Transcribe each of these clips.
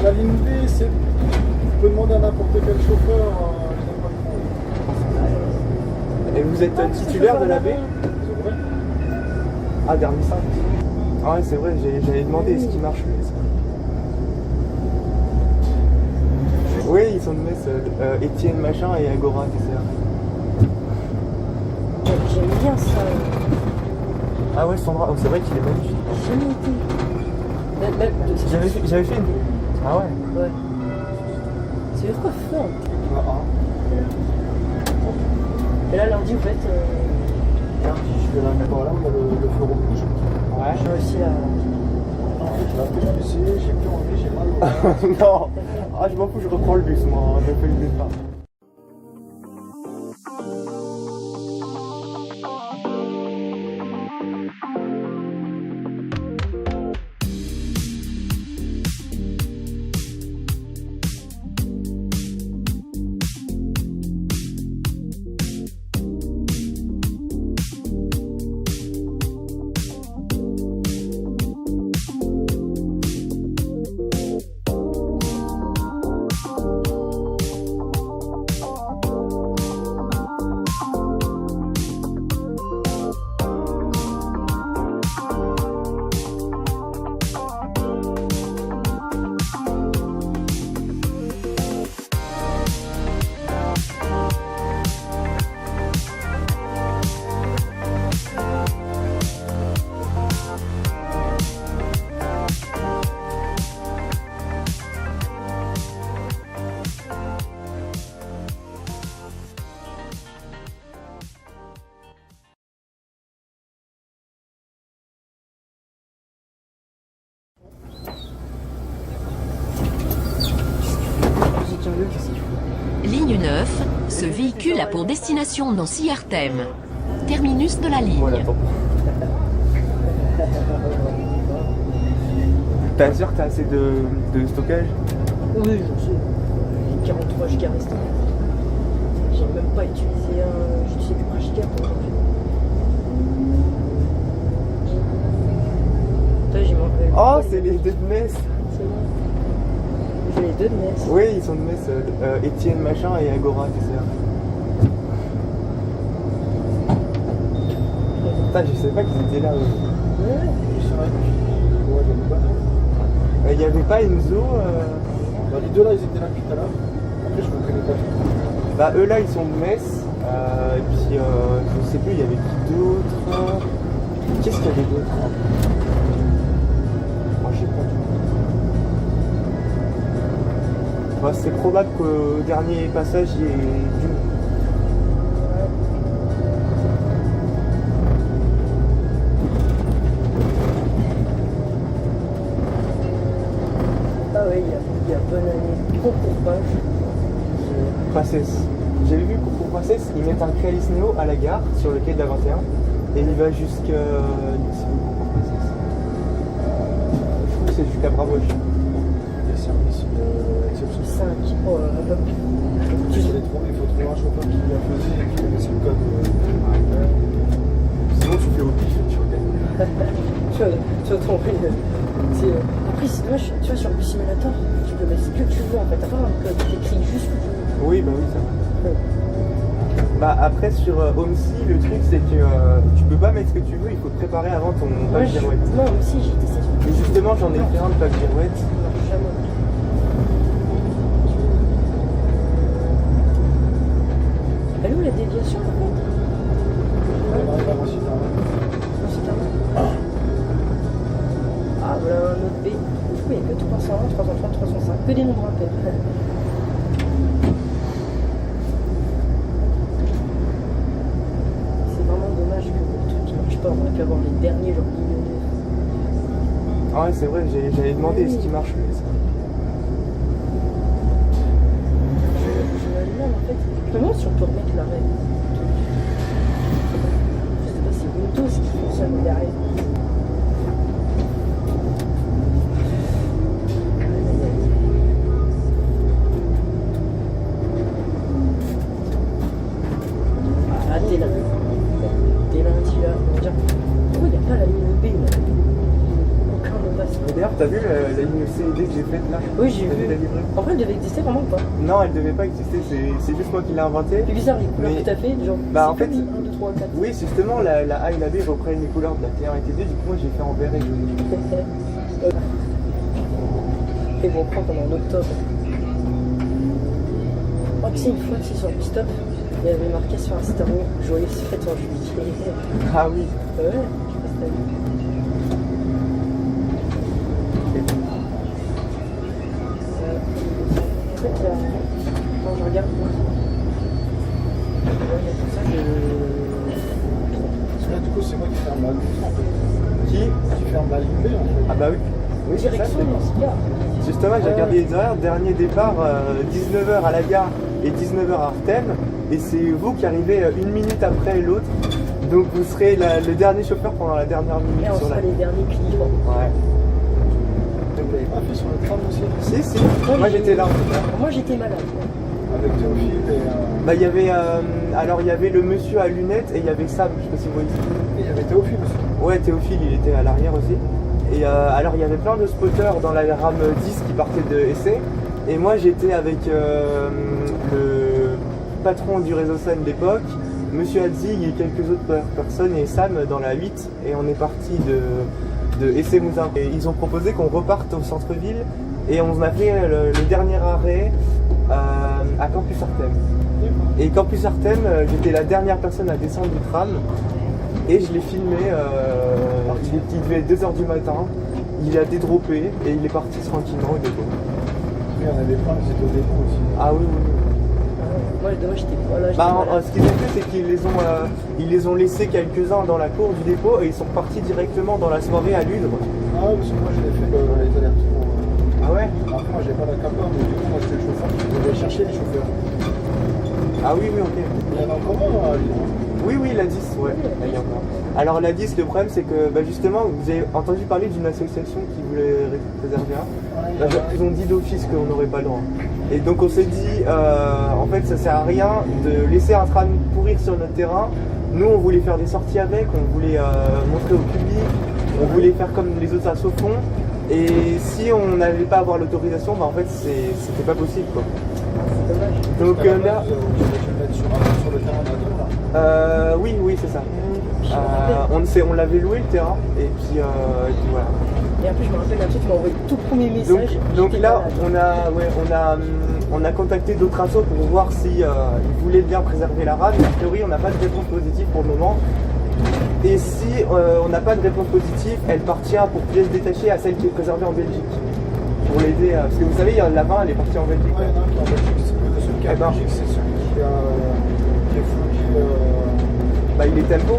la ligne B, c'est. Tu peux demander à n'importe quel chauffeur. Et vous êtes titulaire de la B? Ah, dernier 5. Ah ouais, c'est vrai, j'avais demandé ce qui marche mieux. Oui, ils sont de Metz, Étienne Machin et Agora TCR. J'aime bien ça. Ah ouais, Sandra, oh, c'est vrai qu'il est magnifique. Jamais été. J'avais fait une. Ah ouais. Ouais. C'est ultra fort. Et là, lundi, vous faites. Je vais la mettre par là, où il y a le feu rouge. Ouais. J'ai aussi la. Je vais essayer, j'ai plus envie, j'ai mal. Non. Ah, je m'en fous, je reprends le bus, moi. Je fais le départ. Ligne 9, ce véhicule a pour destination Nancy-Artem. Terminus de la ligne. Voilà, bon. T'es sûr que t'as assez de stockage? Oui, je sais. J'ai 43 gigas restants. J'ai même pas utilisé un. J'ai utilisé plus 1 giga pour aujourd'hui. J'ai manqué. Oh, c'est les deux de Metz. C'est bon. J'ai les deux de Metz. Oui, ils sont de Metz, Étienne Machin et Agora TCR. Putain, je savais pas qu'ils étaient là. Ouais. Il n'y avait pas Enzo Les deux là, ils étaient là depuis tout à l'heure. Après, je ne connais pas. Bah, eux là, ils sont de Metz. Et puis, je sais plus, il y avait qui d'autre? Qu'est-ce qu'il y avait d'autre? Moi, je sais pas. Bah, c'est probable qu'au dernier passage, il y ait du. Ah oui, il y a bonne année. Concours page. Princesse. J'avais vu qu'au pour Princesse, ils mettent un Créalis Néo à la gare, sur le quai de la 21, et il va jusqu'à. Je crois que c'est jusqu'à Bravoche. Il y a service exception. 5. Oh là là. Il faut trouver un chauffeur qui l'a fait et qui connaisse le code. Sinon, tu fais au pif, tu regardes. Tu vas tromper. Après, tu vois, sur le simulator, tu peux mettre ce que tu veux en fait. T'as pas un code, t'écris juste ce que tu veux. Oui, bah oui, ça va. Bah après, sur Homesy, le truc c'est que tu peux pas mettre ce que tu veux, il faut te préparer avant ton pack girouette. Non, aussi j'ai testé sur Et justement, j'en ai fait un de pack girouette. ça marche jamais. Elle est où la déviation en fait? Ah voilà un autre B. Du coup il n'y a que 301, 330, 305. Que des nombres impairs. C'est vraiment dommage que le truc ne marche pas. On aurait pu avoir les derniers genre ligne. Ah ouais, c'est vrai, j'avais demandé ce qui marche mieux. Je me demande en fait. Je me demande si on peut remettre l'arrêt. Je sais pas si c'est Windows qui fonctionne derrière. Ah, dès lundi là, on va dire. Pourquoi il n'y a pas la ligne B là? Aucun ne passe. Mais d'ailleurs, t'as vu la ligne CED que j'ai faite là? Oui, j'ai T'as vu. la livrée? En vrai, elle devait exister vraiment ou pas? Non, elle devait pas exister, c'est juste moi qui l'ai inventée. C'est bizarre les couleurs Mais- que t'as fait, genre. Bah, en c'est fait- comme 1, 2, 3, 4. Oui, justement, la A et la B reprennent les couleurs de la T1 et T2, du coup moi j'ai fait en vert et jaune. Et bon, on prend pendant en octobre. Je crois que c'est une fois, c'est sur le stop. Il y avait marqué sur Instagram, joyeuse fête en juillet. Ah oui. Ouais, je sais pas si t'as vu. En fait, quand je regarde, il y a tout ça, Parce que là, du coup, c'est moi qui ferme la ligne en fait. Qui? Qui ferme la ligne B en fait. Ah bah oui. Oui, c'est ça, direction c'est dans bon. ce gars. Justement, j'ai regardé les horaires, dernier départ 19h à la gare et 19h à Artem. Et c'est vous qui arrivez 1 minute après l'autre. Donc vous serez le dernier chauffeur pendant la dernière minute Et on sur sera la les derniers clients. Ouais. Donc, vous l'avez pas fait sur le tram aussi Si, moi j'étais là en tout cas. Moi j'étais malade. avec Théophile et Bah il y avait alors il y avait le monsieur à lunettes et il y avait Sam, je sais pas si vous voyez. il y avait Théophile aussi. Ouais, Théophile, il était à l'arrière aussi. Et alors il y avait plein de spotters dans la rame 10 qui partaient de essai. Et moi j'étais avec le patron du réseau Sun d'époque, Monsieur Hadzi et quelques autres personnes et Sam dans la 8. Et on est parti de Essai Mouzin. Et ils ont proposé qu'on reparte au centre-ville et on a fait le dernier arrêt à Campus Artem. Et Campus Artem, j'étais la dernière personne à descendre du tram. Et je l'ai filmé, il devait être 2h du matin, il a dédroppé et il est parti tranquillement au dépôt. Il y en avait plein qui étaient au dépôt aussi. Ah oui, oui, oui. Moi dommage j'étais pas là. j'étais Bah, malade. ce qu'ils ont fait, c'est qu'ils les ont laissés quelques-uns dans la cour du dépôt et ils sont repartis directement dans la soirée à Ludre. Ah oui, parce que moi je l'ai fait les allers-retours. Ah ouais? Après moi j'ai pas la capa, mais du coup moi j'étais le chauffeur qui devait chercher les chauffeurs. Ah oui, oui, ok. Il y en a encore un à Lyon. Oui, oui, la 10, ouais, elle y est encore. Alors la 10, le problème c'est que bah, justement, vous avez entendu parler d'une association qui voulait réserver un. Bah, ils ont dit d'office qu'on n'aurait pas le droit. Et donc on s'est dit, en fait ça sert à rien de laisser un tram pourrir sur notre terrain. Nous on voulait faire des sorties avec, on voulait montrer au public, on voulait faire comme les autres assos font. Et si on n'avait pas à avoir l'autorisation, bah, en fait c'était pas possible quoi. C'est dommage. Donc Parce que là, vous avez dû le mettre sur le terrain d'ado là. oui, oui c'est ça. Je me rappelle. On l'avait loué le terrain et puis voilà. Et après je me rappelle un truc, tu m'as envoyé le tout premier message. Donc j'étais là, malade. on a contacté d'autres assos pour voir si ils voulaient bien préserver la rame. A priori, on n'a pas de réponse positive pour le moment. Et si on n'a pas de réponse positive, elle partira pour pièces détachées à celle qui est préservée en Belgique. Pour l'aider, parce que vous savez, la main, elle est partie en Belgique. Ouais, il y en a un qui est en Belgique, c'est celui qui est Eh en ben. Belgique, c'est celui qui est floqué. Bah, il est tempo.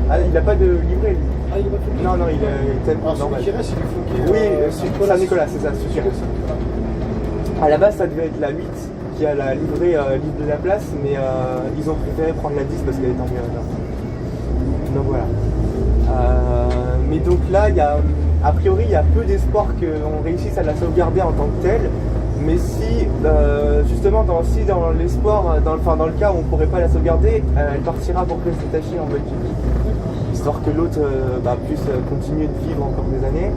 Ah, il n'a pas de livret, lui. Ah, il est pas floqué. Non, non, il est tempo Alors celui normal. qui reste, il est floqué. Oui, Saint-Nicolas, c'est ça, celui qui reste. À la base, ça devait être la 8 qui a la livrée libre de la place, mais ils ont préféré prendre la 10 parce qu'elle est en mieux. Donc voilà. Mais donc là, a priori, il y a peu d'espoir qu'on réussisse à la sauvegarder en tant que telle. Mais si, justement, dans l'espoir, dans le cas où on ne pourrait pas la sauvegarder, elle partira pour pièces détachées en Belgique. Histoire que l'autre puisse continuer de vivre encore des années.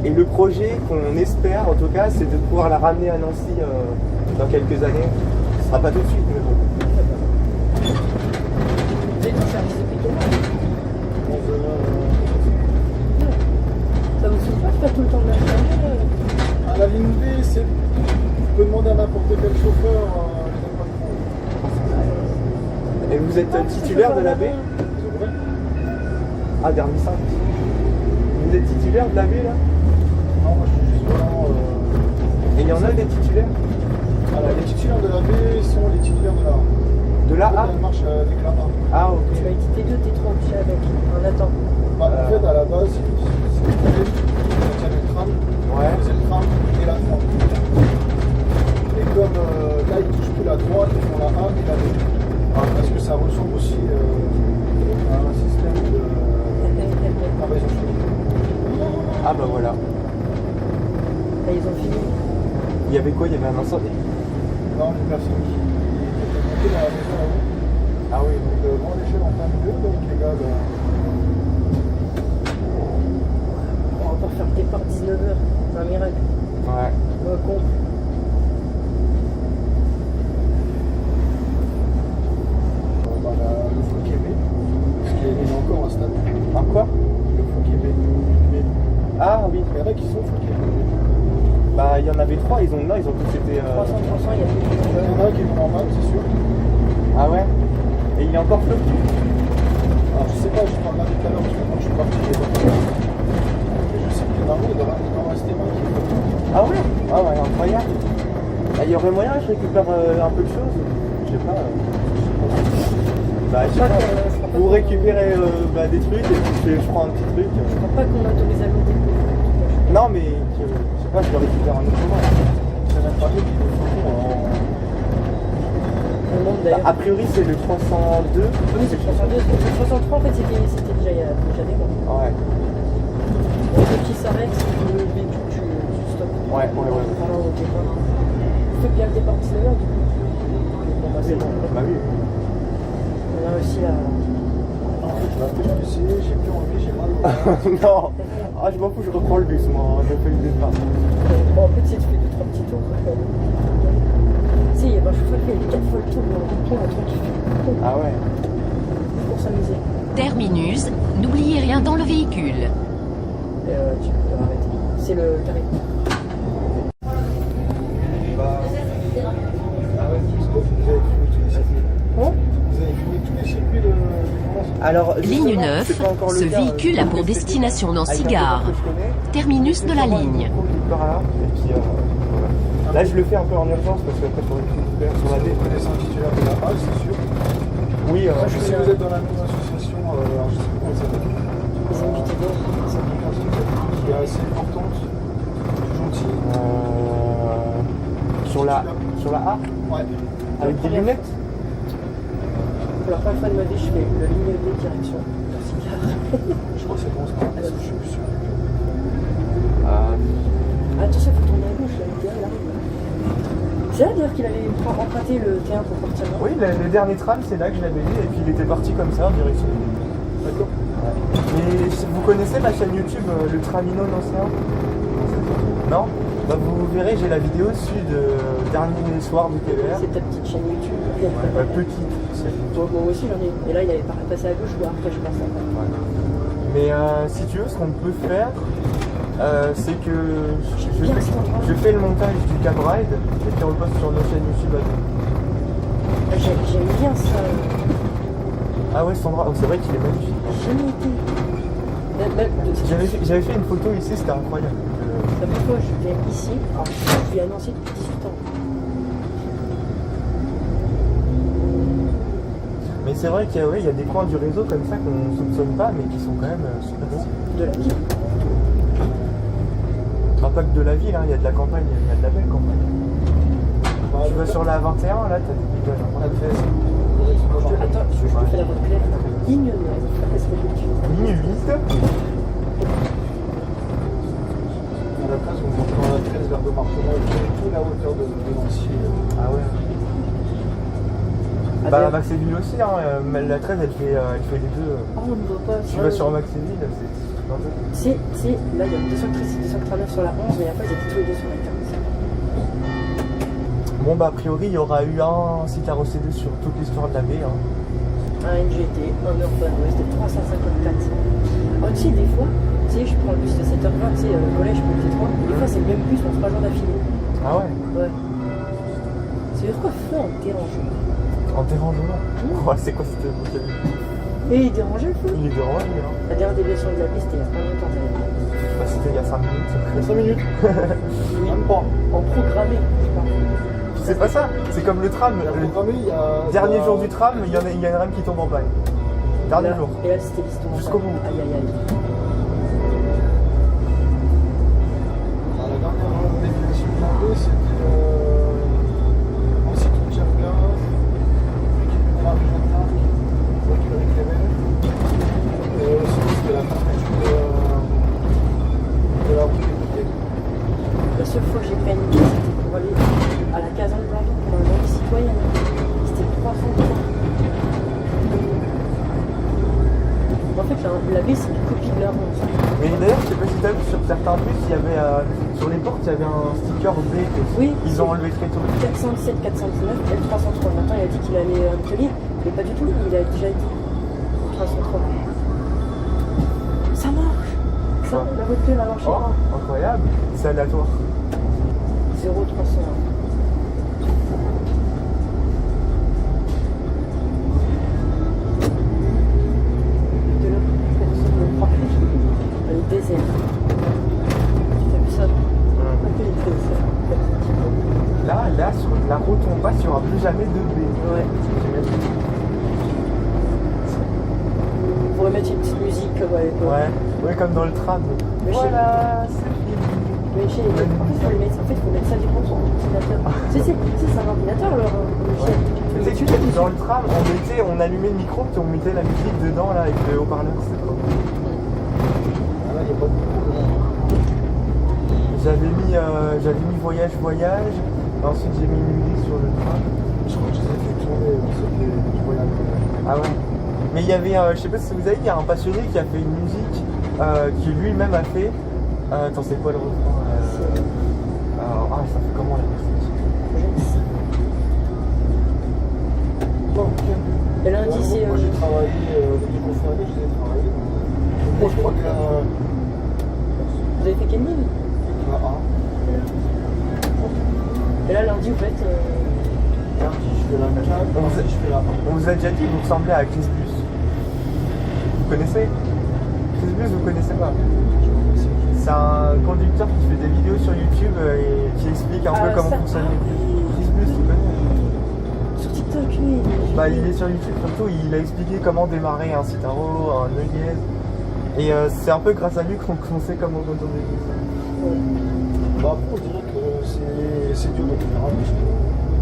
Et le projet qu'on espère, en tout cas, c'est de pouvoir la ramener à Nancy dans quelques années. Ce ne sera pas tout de suite, mais bon. Vous êtes en service depuis quelle heure? Ça vous souffle pas de faire tout le temps de la journée? À la ligne B, tu peux demander à n'importe quel chauffeur les emplois de Et vous êtes titulaire de la B? C'est vrai? Ah, dernier 5. Vous êtes titulaire de la B là? Non, moi je suis juste vraiment. Et il y en a des titulaires? Alors les titulaires de la B sont les titulaires de la A. De la A? Elle marche avec la A. Ah, Tu m'as ok. dit T2, T3 aussi avec. En attend. Bah, en fait, à la base, c'est le tram, Ouais. c'est le tram et la tram. Et comme là, ils touchent plus la droite, ils font la A et la B. Parce que ça ressemble aussi à un système de travail sur Ah, bah voilà. Et ils ont fini. Il y avait quoi? Il y avait un incendie? Non, une personne qui était montée dans la maison avant. Ah oui. Donc, grande échelle en plein milieu, donc les gars, On va quoi? Le Focke B. Ah oui. Il y en a qui sont Focke B. Bah il y en avait 3, ils ont tous été... 300, il y a plus de Il y en a qui vont en mal, c'est sûr. Ah ouais? Et il est encore flou? Alors je sais pas, je parle là tout à l'heure, parce que quand je suis parti, les autres. Mais je sais que normalement, il doit rester mal qui est flottant. Ah ouais? Ah ouais, incroyable. Ah, il y aurait moyen que je récupère un peu de choses? Je sais pas. Bah je sais pas. Vous récupérez des trucs et puis je prends un petit truc. Je crois pas qu'on autorise à monter. Non mais je sais pas, je le récupère un autre moment. C'est même pas lui qui est flottant. On monte Bah, d'ailleurs. a priori c'est le 302. Oui, c'est le 302. Le 303, en fait, c'était déjà il y a déjà des mois. Ouais. Le petit s'arrête, le véhicule, tu stoppes. Ouais. Voilà, au départ. Fais bien le départ de 19h, du coup. Bon, bah, c'est bon. Bah oui. On a aussi la. En fait, je vais essayer, j'ai plus envie, j'ai mal au bras. Non. Ah je m'en fous, je reprends le bus moi, je fais le départ. Bon, en fait, si tu fais 2-3 petits tours. Si, il y a un chauffeur qui fait 4 fois le tour, mais on reprend un truc Ah ouais. pour s'amuser. Terminus, n'oubliez rien dans le véhicule. Tu peux arrêter. C'est le carré. Vous avez fini tous les circuits de France? Alors, Ligne justement, 9, c'est pas encore le ce cas, véhicule a donc pour c'était destination avec un Nancy-Gare. chauffeur que je connais. Terminus de la Justement, ligne. il me conduit par là, et puis voilà. Là je le fais un peu en urgence parce qu'après il faudrait que je le faire sur la D. Vous connaissez un titulaire de la halle, c'est sûr. Oui, Si vous êtes dans la même association, alors je sais pas comment ça s'appelle. Les invités d'or. C'est une association qui est assez importante, gentille. sur la A, Ouais. avec des lunettes. Pour la première fois de ma vie, je fais le ligne B direction Nancy-Gare. Je crois que ça commence par un S, je suis plus sûr. Attention, il faut tourner à gauche, là, le TR, il arrive. C'est là d'ailleurs qu'il allait emprunter le T1 pour partir là. Oui, le dernier tram, c'est là que je l'avais vu, et puis il était parti comme ça en direction. D'accord. Mais vous connaissez ma chaîne YouTube, le Tramino Nancéen? Non? Bah vous verrez, j'ai la vidéo dessus de dernier soir du TER. C'est ta petite chaîne YouTube. Petite. Donc moi aussi j'en ai une. Et là il avait passé à gauche, ou après je passe après. Mais si tu veux, ce qu'on peut faire, c'est que bien cet endroit. je fais le montage du cab ride et puis on le poste sur nos chaînes YouTube à nous. J'aime bien ça. Ah ouais, cet endroit, c'est vrai qu'il est magnifique. J'ai jamais été. J'avais fait une photo ici, c'était incroyable. La première fois je viens ici, alors je vis à Nancy depuis 18 ans. Mais c'est vrai qu'il y a des coins du réseau comme ça qu'on ne soupçonne pas, mais qui sont quand même super beaux. De la ville. Enfin, pas que de la ville, hein, il y a de la campagne, il y a de la belle campagne. Tu vas sur la 21, là, t'as des villages incroyables. Attends, je te fais la bonne claire. Ligne 9, qu'est-ce que tu Ligne 8. À la place, vous montez dans la 13 vers de Martelon, tout la hauteur de Nancy. Ah ouais. Bah Maxéville aussi, hein, la 13 elle fait les deux. Oh, on ne voit pas. Tu vas sur Maxéville, c'est Là, il y a 239 sur la 11, mais après, ils étaient tous les deux sur la 15. Bon bah a priori il y aura eu un site carrossé 2 sur toute l'histoire de la baie. Hein. Un NGT, un Urban West de 354. Alors tu sais, des fois, je prends le bus de 7h20, tu sais, collège, pour les 3, des fois c'est le même bus pour 3 jours d'affilée. Ah ouais? Ouais. C'est quoi feu en dérangement? En dérangement? Ouais, c'est quoi cette vocabulaire? Et il dérangeait le feu? Il est dérangé, hein. La dernière déviation de la baie, c'était il y a pas longtemps. Bah, c'était il y a 5 minutes. Il y a 5 minutes. Même pas. En programmé, je parle. C'est pas ça, c'est comme le tram. Il y a Le programmé, il y a. dernier jour du tram, il y a une rame qui tombe en panne. Dernier jour. Et là, c'était l'histoire. Jusqu'au bout. Aïe, aïe, aïe. Alors, la dernière définition de la baie, c'était Nancy Tchapka, Marie-Jeanne récupérer Clément. Et aussi, c'était la fermeture de la route des La seule fois que j'ai pris une bus, c'était pour aller à la caserne Blandon pour un rallye citoyenne. C'était 300 francs. En fait, la baie, c'est une copie de la ronde. Mais d'ailleurs, je sais pas si t'as vu, sur certains bus, il y avait sur les portes, il y avait un sticker B. Oui. Ils ont enlevé très tôt. 417, 419, et 303. Maintenant, il a dit qu'il allait tenir, mais pas du tout, il a déjà été 303. quoi. La voiture a marché. Oh, incroyable. C'est aléatoire. 0,300. De là, personne ne prend plus. Elle est désert. Tu as vu ça? Elle est désert. Là, sur la route où on passe, il n'y aura plus jamais de B. Ouais. On pourrait mettre une petite musique comme à l'époque. Ouais, comme dans le tram. Mais Voilà, c'est Mais en fait, il faut mettre ça du coup sur l'ordinateur. C'est un ordinateur, alors, Michel. Tu sais, dans le tram, on allumait le micro et on mettait la musique dedans là, avec le haut-parleur. C'est trop. Ah là, il n'y a pas de micro dedans. J'avais mis voyage. Ensuite, j'ai mis une musique sur le tram. Je crois que je les ai fait tourner, c'était du voyage. Ah ouais. Mais il y avait, je sais pas si vous avez, il y a un passionné qui a fait une musique qui lui-même a fait. Attends, c'est quoi le refrain ça fait comment la musique? Bon, ok. Et lundi, c'est. Moi j'ai travaillé, le déconfiné, je les ai travaillé. Moi je crois que Vous avez fait quelle ligne? la 1. Et là, lundi, vous faites. Lundi je fais la 4, mardi je fais la 1. On vous a déjà dit que vous ressemblez à Chris Bus. Vous connaissez? Chris Bus, vous connaissez pas? C'est un conducteur qui fait des vidéos sur YouTube et qui explique un peu comment fonctionne. Chris Bus, tu connais? Sur TikTok, lui. Bah, il est sur YouTube surtout, il a expliqué comment démarrer un Citaro, un Neuillet. Et c'est un peu grâce à lui qu'on sait comment contourner des bus. Bah après on dirait que c'est dur de démarrer.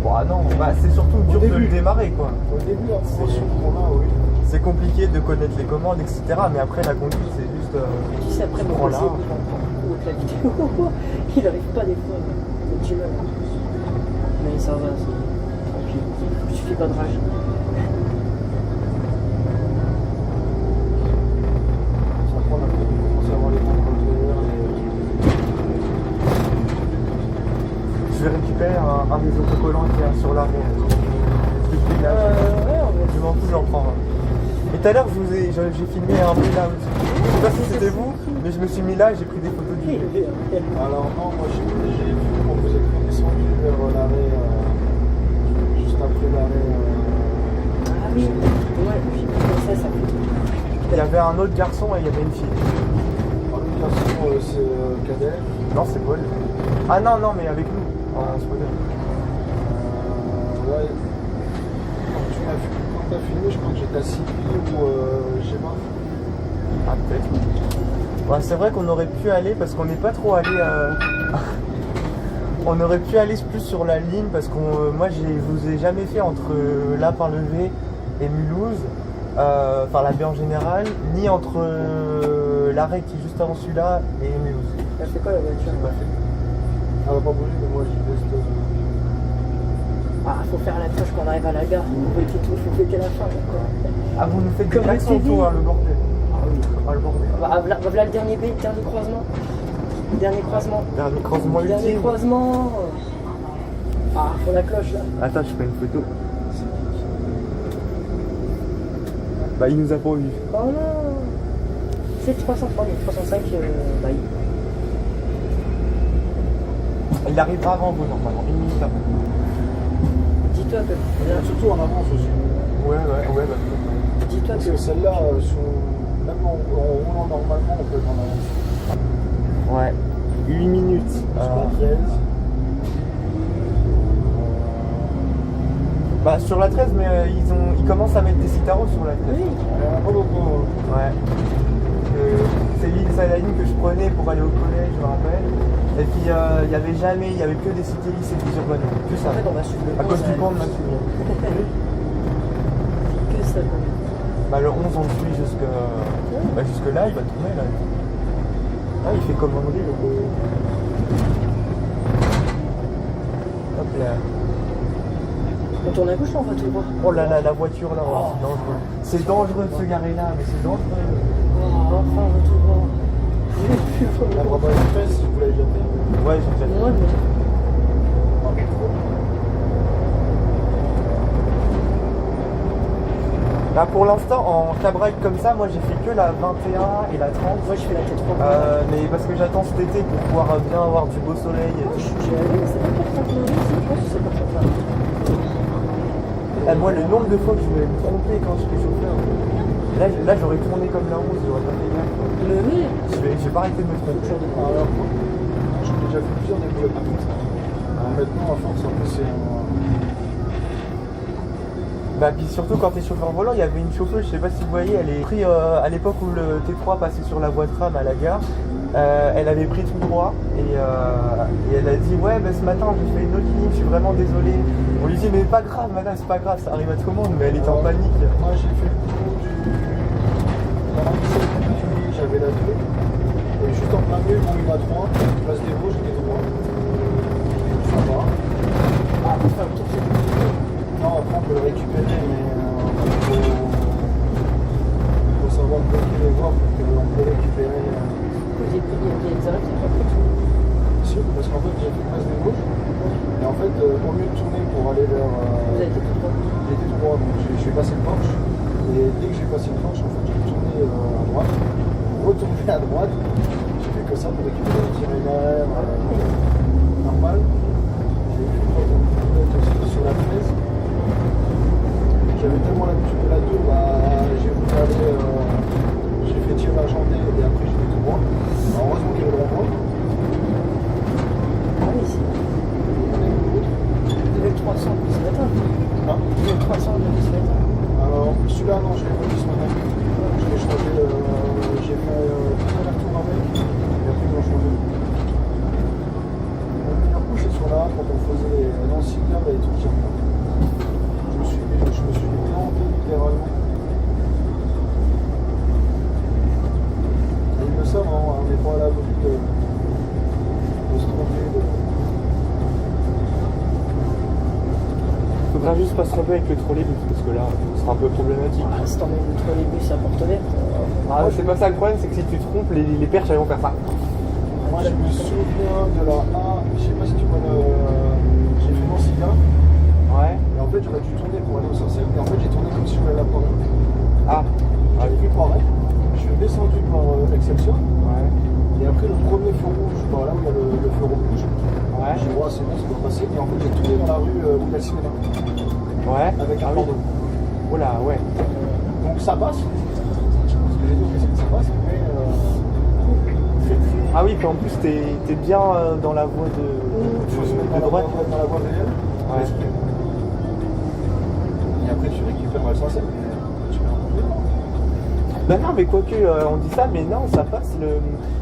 Bon, ah non, bah, c'est surtout dur de le démarrer quoi. Au début la promotion qu'on a, oui. C'est compliqué de connaître les commandes, etc. Mais après la conduite, c'est juste. Tu sais, après, mon Voilà. PC, il prend beaucoup avec la vidéo. Il n'arrive pas des fois. C'est du mal. Mais ça va, c'est tranquille. Il suffit pas de rage. Ça prend la peine de commencer à avoir les bons contrôleurs. Je vais récupérer un des autocollants qui est sur l'arrêt. Je m'en fous, j'en prends un. Et tout à l'heure, j'ai filmé un peu là aussi. Je sais pas si c'était vous, mais je me suis mis là et j'ai pris des photos du vidéo. Alors non, moi j'ai vu qu'on vous êtes descendu vers l'arrêt, juste après l'arrêt. Ah oui, ouais, ça fait. Il y avait un autre garçon et il y avait une fille. L'autre garçon c'est Cadet. Non, c'est Paul. Ah non, mais avec nous, en spotter. Ouais. Quand tu as filmé, je crois que j'étais à Sipi ou je sais pas. Ah, peut-être. Ouais, c'est vrai qu'on aurait pu aller parce qu'on n'est pas trop allé. On aurait pu aller plus sur la ligne parce que moi je vous ai jamais fait entre là par le V et Mulhouse, enfin la baie en général, ni entre l'arrêt qui est juste avant celui-là et Mulhouse. Elle fait quoi la voiture? J'ai pas fait. Elle va pas bouger, mais moi j'y reste. Ah, faut faire la tâche quand on arrive à la gare. Faut éviter tout, faut fêter la fin. Quoi. Ah, vous nous faites des Comme klaxons le TV. autour, hein, le bordel. Ah oui. Ah, le bordel. Voilà le dernier B, dernier croisement. Dernier croisement. Dernier croisement Dernier ultime. croisement. Ah, faut la cloche là. Attends, je fais une photo. Bah, il nous a pas vu. Oh non. C'est 303, mais 305, bah Il arrivera avant vous, normalement, une minute avant. dis-toi que. Surtout en avance aussi. Ouais, bah. Dis-toi Parce que. que celle-là, même en roulant normalement, on peut être en avance. Ouais. 8 minutes. Parce qu'on 13. Bah, sur la 13, mais ils commencent à mettre des Citaro sur la 13. Oui. Pas beaucoup. Ouais. C'est la ligne que je prenais pour aller au collège, je me rappelle. Et puis il y avait que des cités lycées des urbaines. Que ça. En fait, on va suivre le À cause 11, du pont de ma fille. Que ça. Bah, le 11, on le suit jusque là, il va tourner là. Ah, il fait comme André, le beau. Hop là. On tourne à gauche là, on va tout voir. Oh là là, la voiture là, oh, c'est dangereux. C'est dangereux de se garer là, mais c'est dangereux. Oh, enfin, on va tout voir. La Brabant Express, si vous l'avez déjà fait. Ouais, j'ai déjà fait. Ouais, mais. Là pour l'instant en cabride comme ça, moi j'ai fait que la 21 et la 30. Moi, je fais la T3. Mais parce que j'attends cet été pour pouvoir bien avoir du beau soleil. Moi, je suis allé, mais c'est pas pour 30 minutes, je pense que c'est pour 30 minutes. Moi le nombre de fois que je vais me tromper quand je fais chauffeur. Là j'aurais tourné comme la 11, j'aurais pas fait gaffe. Mais oui, J'ai pas arrêté de me tromper. toujours de Alors, j'ai déjà fait plusieurs développements comme ça. Alors maintenant, à force, en plus, c'est Bah puis surtout quand t'es chauffeur volant, il y avait une chauffeuse, je sais pas si vous voyez, elle est pris à l'époque où le T3 passait sur la voie de tram à la gare, elle avait pris tout droit et elle a dit ouais ce matin j'ai fait une autre ligne, je suis vraiment désolé. On lui dit mais pas grave madame, c'est pas grave, ça arrive à tout le monde, mais elle était en panique. Moi, j'ai fait le tour du. Dans la mission, j'avais la 2. Et juste en plein milieu, bon, il m'a 3. Place des Vosges, j'étais 3. Ça va. Ah, pour faire le tour, c'est compliqué. Non, après, on peut le récupérer, mais faut savoir bloquer les voies pour qu'on peut récupérer. Il y a des arrêts qui font tout. Si, parce qu'en fait, j'ai fait place des Vosges. Et en fait, au lieu de tourner pour aller vers. Vous avez été tout droit. J'étais tout droit, donc je suis passé le Porsche. Et dès que j'ai passé le Porsche, en fait, j'ai tourné à droite. Retourné à droite. J'ai fait que ça pour récupérer le itinéraire normal. J'ai fait aussi sur la 13. J'avais tellement l'habitude de la 2, j'ai voulu aller. J'ai fait tirer l'argenté et après j'ai fait tout droit. Alors, heureusement qu'il y avait le rond-point. Ah oui, si. Le 300 ce matin. Ah. Le 300 ce matin. Alors, celui-là, non, je l'ai pas vu ce matin. Je l'ai changé, j'ai fait tout un retour avec, et après, ils l'ont changé. Le meilleur coup, c'est sur la 1 quand on faisait l'ancien et tout ça. Je me suis planté littéralement. Et ils le savent, hein, on n'est pas à l'abri de se tromper. Faudra juste pas se tromper avec le trolleybus parce que là ce sera un peu problématique. Ah, si t'emmènes le trolleybus à porte verte. Ah c'est pas ça le problème, c'est que si tu te trompes, les perches elles vont faire ça. Moi, je me souviens de la 1, je sais pas si tu vois j'ai fait mon cigare. Ouais. Et en fait, j'aurais dû tourner pour aller au Sarcelles. Et en fait, j'ai tourné comme si je voulais la prendre. Ah. J'ai pris pareil. Je suis descendu par Excelsior. Ouais. Et après, le premier feu rouge, par là où il y a le feu rouge, Ouais. j'ai dit, ouais, c'est bon, ça doit passer. Et en fait, j'ai tourné dans la rue où il y a le cinéma. Ouais. Avec un Ah oui. cordon. Oh là, ouais. Donc ça passe. Ce que j'ai dit, c'est que ça passe. Mais très très. Ah oui, puis en plus t'es bien dans la voie Il faut se mettre de droite. dans la voie réelle. Ouais. Et après, tu récupères le Sarcelles. Mais tu peux en Bah non, mais quoique on dit ça, mais non, ça passe.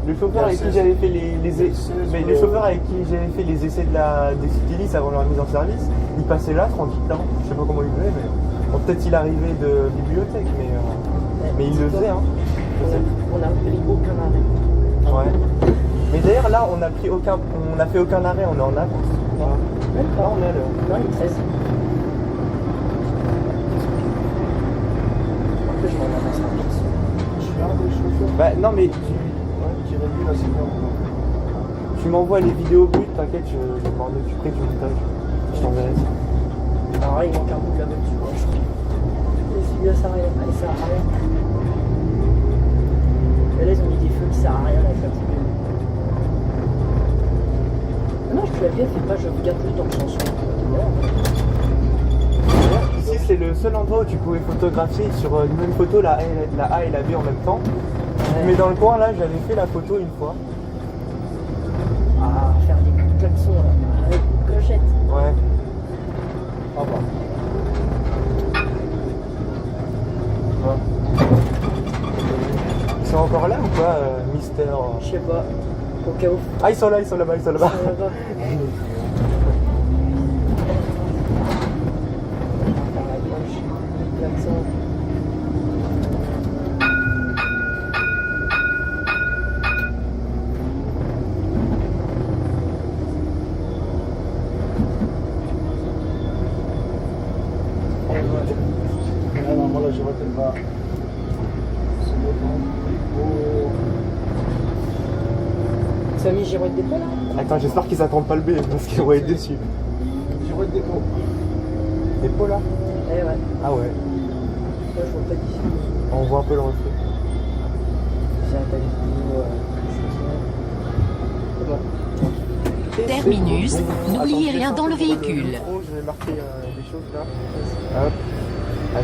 Le chauffeur avec qui j'avais fait le chauffeur avec qui j'avais fait les essais des Citylis avant leur mise en service, il passait là tranquillement. Je sais pas comment il faisait, mais bon, peut-être il arrivait de bibliothèque, mais il le faisait, hein. On a pris aucun arrêt. Ouais. Mais d'ailleurs là, on a fait aucun arrêt, on est en avance. Même Là, pas. on est à l'heure. Non, il est 13. Après, je m'en avance un peu. Je suis un des chauffeurs Bah non, mais qui réduit la séquence. tu m'envoies les vidéos brutes, t'inquiète, je m'en occuperai du montage. Je t'enverrai ça. Alors là, il manque un bout de la voiture. Les figures, ça sert à rien. Allez, ça sert à rien. Et là, ils ont mis des feux qui servent à rien avec la petite gueule. Non, je te l'ai bien fait pas, je regarde plus dans le sens où Ici, c'est le seul endroit où tu pouvais photographier sur une même photo la A et la B en même temps. Mais dans le coin, là, j'avais fait la photo une fois. Ah, faire des coups de klaxon là, avec une clochette. Ouais. Ah bah. Ils sont encore là ou pas, Mister Je sais pas, au cas où. Ah, ils sont là-bas, ils sont là-bas. Ça va pas. Ah, la cloche, le klaxon. Ah non, moi là, j'aurais peut-être pas. C'est bon. Oh. Ça a mis girouette dépôt là? Attends, j'espère qu'ils attendent pas le B parce qu'ils vont être déçus. J'aurais des dépôts. Dépôt là? Eh ouais. Ah ouais. Là, je vois pas d'ici. On voit un peu le reflet. J'ai un taille vidéo. C'est bon. Et Terminus, c'est n'oubliez Attends, rien je dans le descends sur véhicule. micro, je vais marquer des choses là. Hop. Ah,